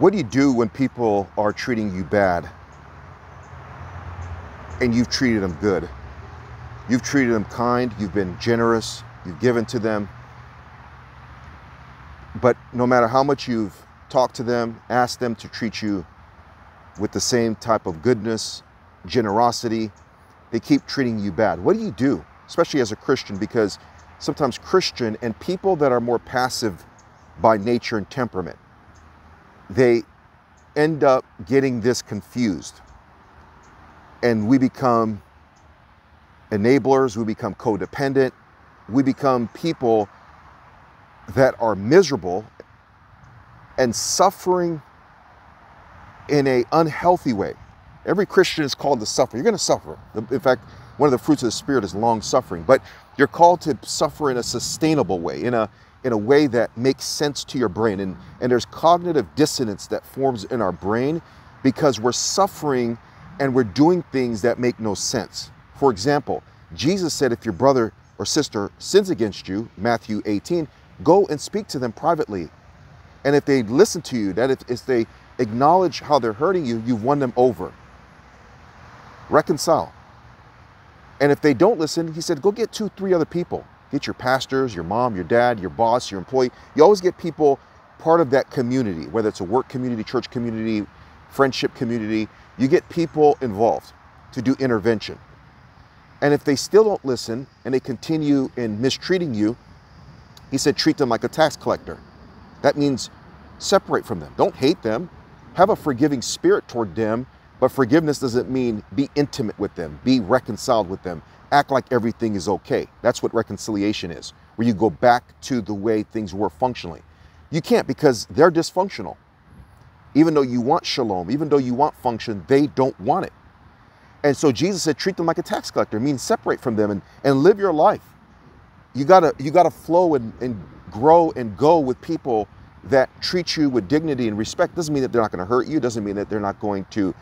What do you do when people are treating you bad and you've treated them good? You've treated them kind, you've been generous, you've given to them. But no matter how much you've talked to them, asked them to treat you with the same type of goodness, generosity, they keep treating you bad. What do you do, especially as a Christian? Because sometimes Christian and people that are more passive by nature and temperament, they end up getting this confused. And we become enablers, we become codependent, we become people that are miserable and suffering in an unhealthy way. Every Christian is called to suffer. You're going to suffer. In fact, one of the fruits of the Spirit is long suffering, but you're called to suffer in a sustainable way, in a way that makes sense to your brain. And there's cognitive dissonance that forms in our brain because we're suffering and we're doing things that make no sense. For example, Jesus said, if your brother or sister sins against you, Matthew 18, go and speak to them privately. And if they listen to you, that if they acknowledge how they're hurting you, you've won them over. Reconcile. And if they don't listen, he said, go get 2-3 other people. Get your pastors, your mom, your dad, your boss, your employee. You always get people part of that community, whether it's a work community, church community, friendship community. You get people involved to do intervention. And if they still don't listen and they continue in mistreating you, he said, treat them like a tax collector. That means separate from them. Don't hate them. Have a forgiving spirit toward them. But forgiveness doesn't mean be intimate with them, be reconciled with them, act like everything is okay. That's what reconciliation is, where you go back to the way things were functionally. You can't, because they're dysfunctional. Even though you want shalom, even though you want function, they don't want it. And so Jesus said, treat them like a tax collector. It means separate from them and live your life. You gotta flow and grow and go with people that treat you with dignity and respect. Doesn't mean that they're not going to hurt you. Doesn't mean that they're not going to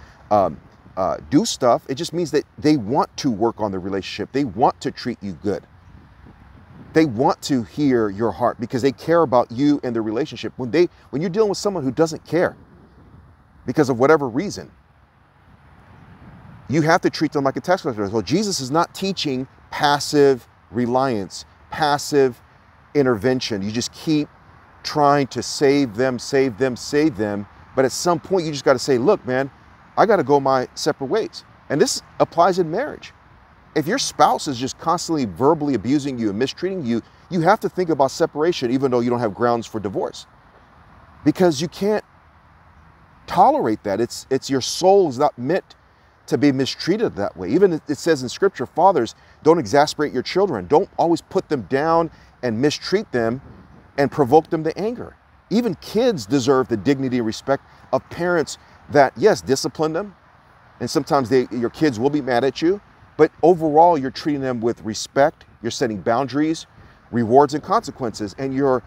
do stuff. It just means that they want to work on the relationship. They want to treat you good. They want to hear your heart because they care about you and the relationship. When you're dealing with someone who doesn't care because of whatever reason, you have to treat them like a tax collector. Well, Jesus is not teaching passive reliance, passive intervention. You just keep trying to save them. But at some point, you just got to say, look, man, I got to go my separate ways. And this applies in marriage. If your spouse is just constantly verbally abusing you and mistreating you, you have to think about separation, even though you don't have grounds for divorce. Because you can't tolerate that. It's your soul is not meant to be mistreated that way. Even it says in Scripture, fathers, don't exasperate your children. Don't always put them down and mistreat them and provoke them to anger. Even kids deserve the dignity and respect of parents that, yes, discipline them. And sometimes your kids will be mad at you, but overall you're treating them with respect. You're setting boundaries, rewards and consequences, and you're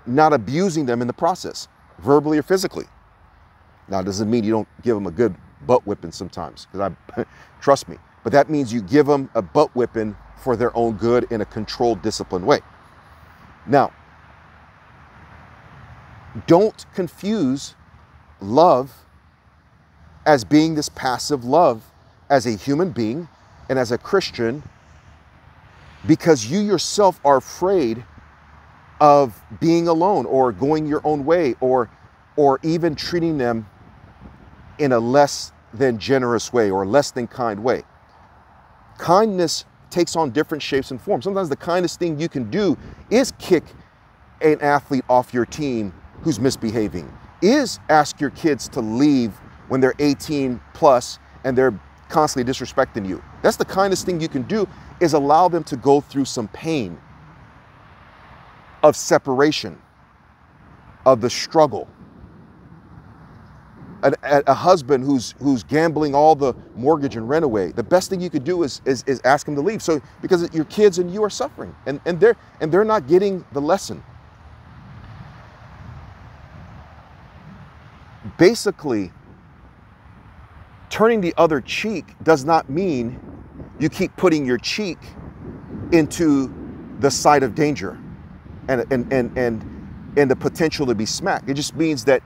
not abusing them in the process, verbally or physically. Now, it doesn't mean you don't give them a good butt whipping sometimes, because trust me, but that means you give them a butt whipping for their own good in a controlled, disciplined way. Now, don't confuse love as being this passive love as a human being and as a Christian, because you yourself are afraid of being alone or going your own way or even treating them in a less than generous way or less than kind way. Kindness takes on different shapes and forms. Sometimes the kindest thing you can do is kick an athlete off your team who's misbehaving, is ask your kids to leave when they're 18 plus and they're constantly disrespecting you. That's the kindest thing you can do, is allow them to go through some pain of separation, of the struggle. A husband who's gambling all the mortgage and rent away, the best thing you could do is ask him to leave. So because your kids and you are suffering and they're not getting the lesson. Basically, turning the other cheek does not mean you keep putting your cheek into the side of danger and and the potential to be smacked. It just means that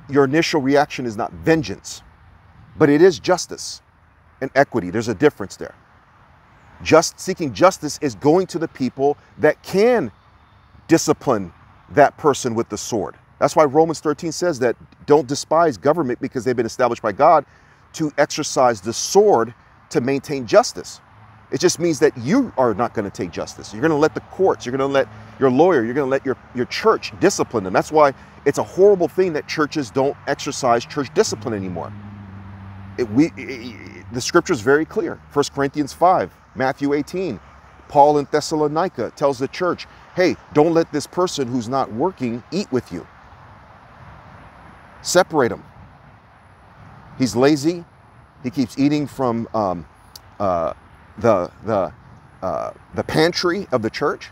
your initial reaction is not vengeance, but it is justice and equity. There's a difference there. Seeking justice is going to the people that can discipline that person with the sword. That's why Romans 13 says that don't despise government because they've been established by God to exercise the sword to maintain justice. It just means that you are not going to take justice. You're going to let the courts, you're going to let your lawyer, you're going to let your church discipline them. That's why it's a horrible thing that churches don't exercise church discipline anymore. The scripture is very clear. 1 Corinthians 5, Matthew 18. Paul in Thessalonica tells the church, hey, don't let this person who's not working eat with you. Separate him. He's lazy. He keeps eating from the pantry of the church.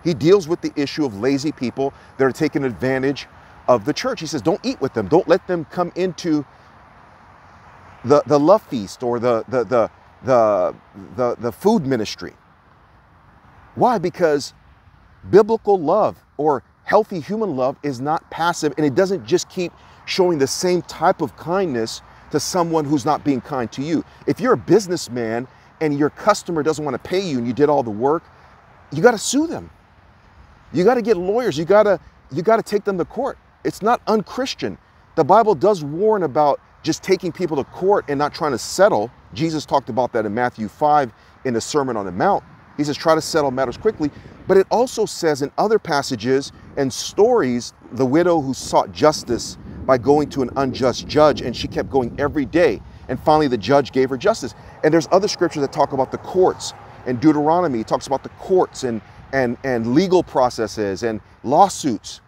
He deals with the issue of lazy people that are taking advantage of the church. He says, don't eat with them. Don't let them come into the love feast or the food ministry. Why? Because biblical love or healthy human love is not passive, and it doesn't just keep showing the same type of kindness to someone who's not being kind to you. If you're a businessman and your customer doesn't want to pay you and you did all the work, you got to sue them. You got to get lawyers. You got to take them to court. It's not unchristian. The Bible does warn about just taking people to court and not trying to settle. Jesus talked about that in Matthew 5 in the Sermon on the Mount. He says, try to settle matters quickly. But it also says in other passages and stories, the widow who sought justice by going to an unjust judge, and she kept going every day. And finally, the judge gave her justice. And there's other scriptures that talk about the courts. In Deuteronomy, it talks about the courts and legal processes and lawsuits.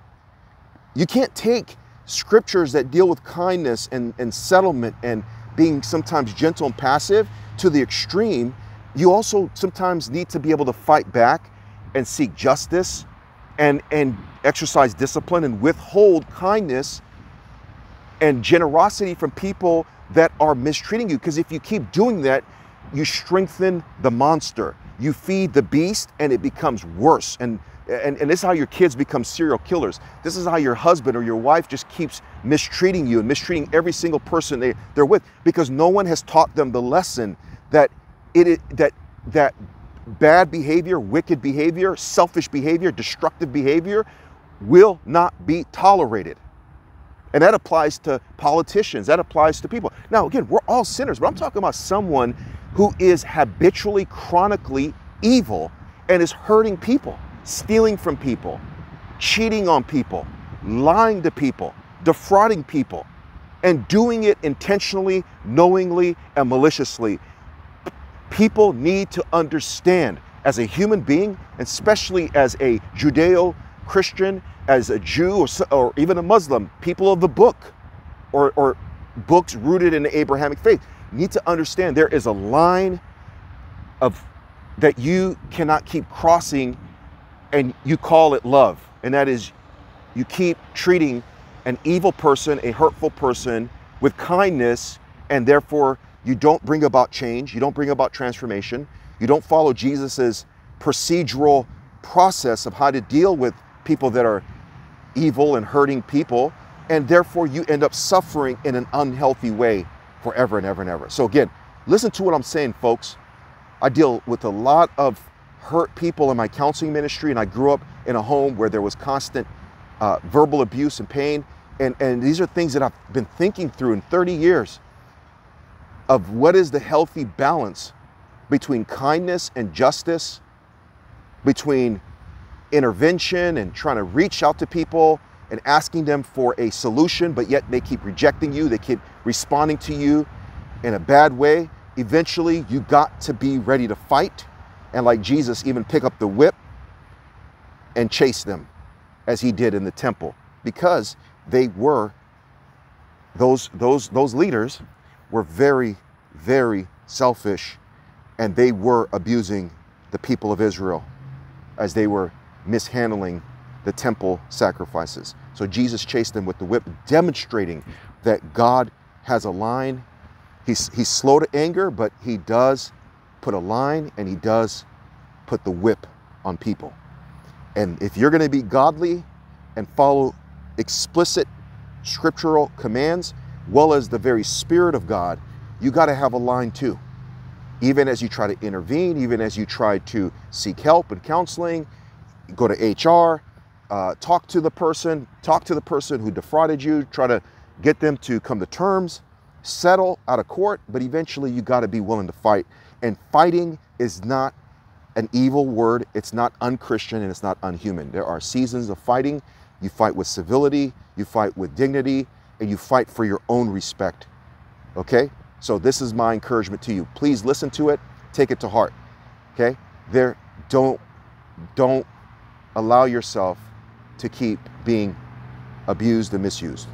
You can't take scriptures that deal with kindness and settlement and being sometimes gentle and passive to the extreme. You also sometimes need to be able to fight back and seek justice and exercise discipline and withhold kindness and generosity from people that are mistreating you. Because if you keep doing that, you strengthen the monster. You feed the beast and it becomes worse. And this is how your kids become serial killers. This is how your husband or your wife just keeps mistreating you and mistreating every single person they're with, because no one has taught them the lesson that that bad behavior, wicked behavior, selfish behavior, destructive behavior will not be tolerated. And that applies to politicians. That applies to people. Now, again, we're all sinners, but I'm talking about someone who is habitually, chronically evil and is hurting people, stealing from people, cheating on people, lying to people, defrauding people, and doing it intentionally, knowingly, and maliciously. People need to understand, as a human being, especially as a Judeo-Christian, as a Jew or even a Muslim, people of the book or books rooted in the Abrahamic faith, need to understand there is a line that you cannot keep crossing, and you call it love. And that is, you keep treating an evil person, a hurtful person, with kindness, and therefore you don't bring about change, you don't bring about transformation, you don't follow Jesus's procedural process of how to deal with people that are evil and hurting people, and therefore you end up suffering in an unhealthy way forever and ever and ever. So again, listen to what I'm saying, folks. I deal with a lot of hurt people in my counseling ministry, and I grew up in a home where there was constant verbal abuse and pain, and these are things that I've been thinking through in 30 years of what is the healthy balance between kindness and justice, between intervention and trying to reach out to people and asking them for a solution, but yet they keep rejecting you, they keep responding to you in a bad way. Eventually, you got to be ready to fight, and like Jesus, even pick up the whip and chase them as he did in the temple, because they were, those leaders were very, very selfish, and they were abusing the people of Israel as they were mishandling the temple sacrifices. So Jesus chased them with the whip, demonstrating that God has a line. He's slow to anger, but he does put a line, and he does put the whip on people. And if you're going to be godly, and follow explicit scriptural commands, well as the very Spirit of God, you got to have a line too. Even as you try to intervene, even as you try to seek help and counseling, go to HR, talk to the person who defrauded you, try to get them to come to terms, settle out of court, but eventually you got to be willing to fight. And fighting is not an evil word. It's not unchristian and it's not unhuman. There are seasons of fighting. You fight with civility, you fight with dignity, and you fight for your own respect. Okay? So this is my encouragement to you. Please listen to it, take it to heart. Okay? Don't allow yourself to keep being abused and misused.